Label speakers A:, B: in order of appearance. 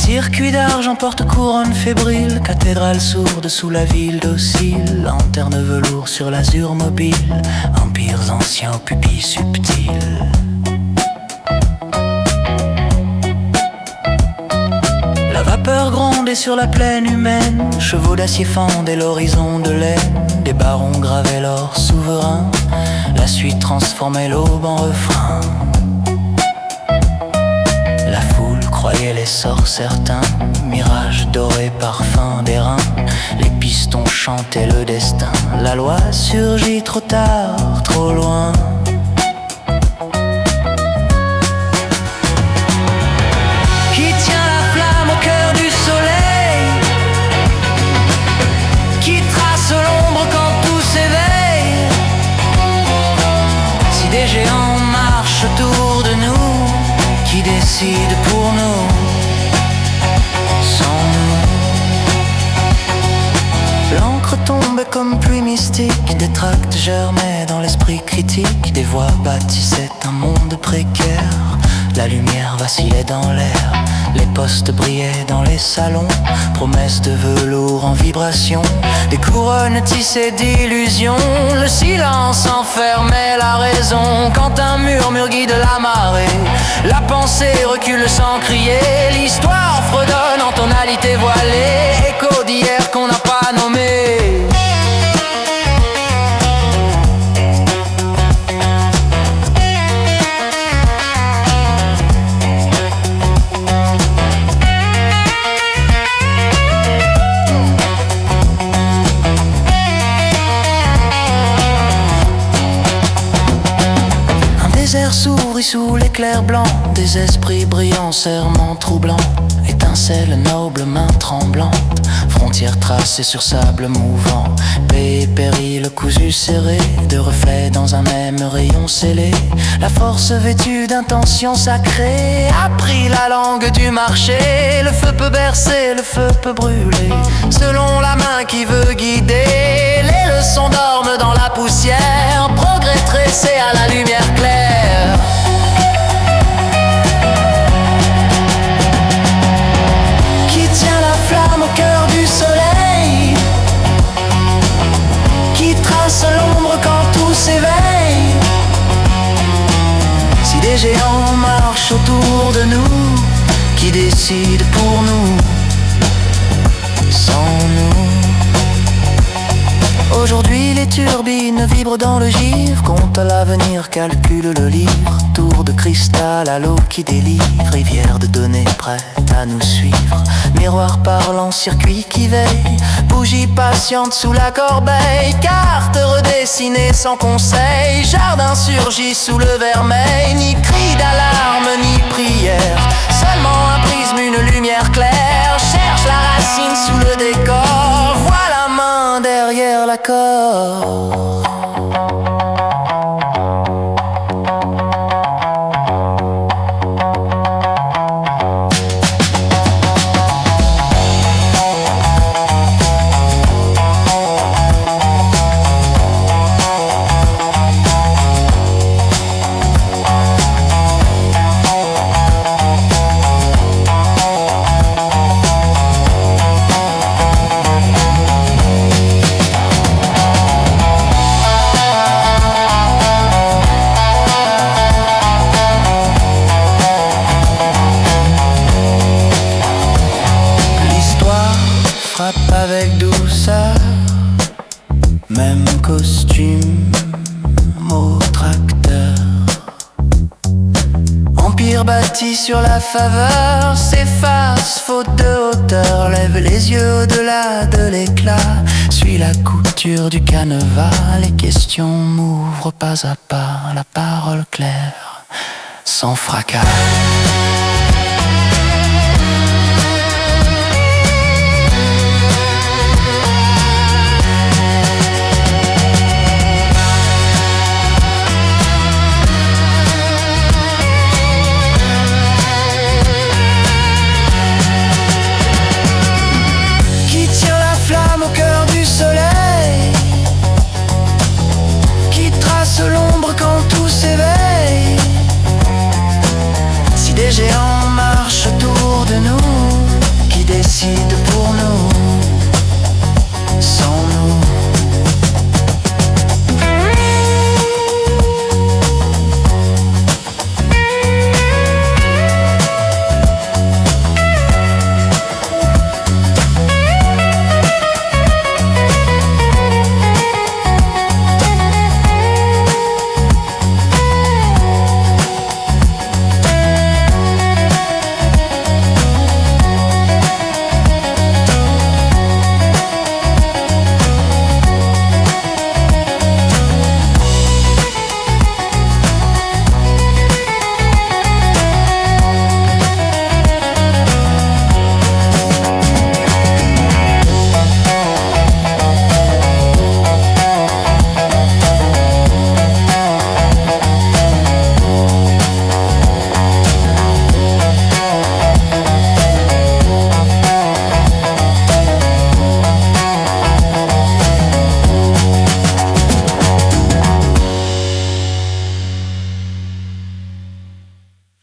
A: Circuit d'argent, porte-couronne fébrile, cathédrale sourde sous la ville docile, lanterne velours sur l'azur mobile, empires anciens aux pupilles subtiles. La vapeur grondait sur la plaine humaine, chevaux d'acier fendaient l'horizon de laine, des barons gravaient l'or souverain, la suite transformait l'aube en refrain. La foule croyait l'essor certain, mirage doré, parfum d'airain, les pistons chantaient le destin, la loi surgit trop tard, trop loin. Qui tient la flamme au cœur du soleil, qui trace l'ombre quand tout s'éveille, si des géants marchent autour de nous, qui décide pour nous, sans nous. L'encre tombait comme pluie mystique, des tracts germaient dans l'esprit critique, des voix bâtissaient un monde précaire, la lumière vacillait dans l'air, les postes brillaient dans les salons, promesses de velours en vibration, des couronnes tissées d'illusions, le silence enfermait la raison, quand un murmure guide la marée, la pensée recule sans crier, l'histoire fredonne en tonalité voilée, écho d'hier qu'on n'a pas nommé. S'ouvrit sous l'éclair blanc, des esprits brillants, serments troublants, étincelles nobles, mains tremblantes, frontières tracées sur sable mouvant, paix et péril cousus serrés, de reflets dans un même rayon scellé, la force vêtue d'intentions sacrées a pris la langue du marché, le feu peut bercer, le feu peut brûler, selon la main qui veut guider, les leçons dorment dans la poussière, progrès tressé à la lumière claire. Qui tient la flamme au cœur du soleil, qui trace l'ombre quand tout s'éveille, si des géants marchent autour de nous, qui décide pour nous, sans nous. Aujourd'hui les turbines vibrent dans le givre, compte à l'avenir, calcule le livre, tour de cristal à l'eau qui délivre, rivière de données prête à nous suivre, miroir parlant, circuit qui veille, bougie patiente sous la corbeille, carte redessinée sans conseil, jardin surgit sous le vermeil, ni cri d'alarme ni prière, seulement un prisme, une lumière claire, cherche la racine sous le décor, vois la main derrière l'accord. Frappe avec douceur, même costume au tracteur. Empire bâti sur la faveur, s'efface faute de hauteur, lève les yeux au-delà de l'éclat, suit Depuis la couture du canevas, les questions m'ouvrent pas à pas, la parole claire, sans fracas.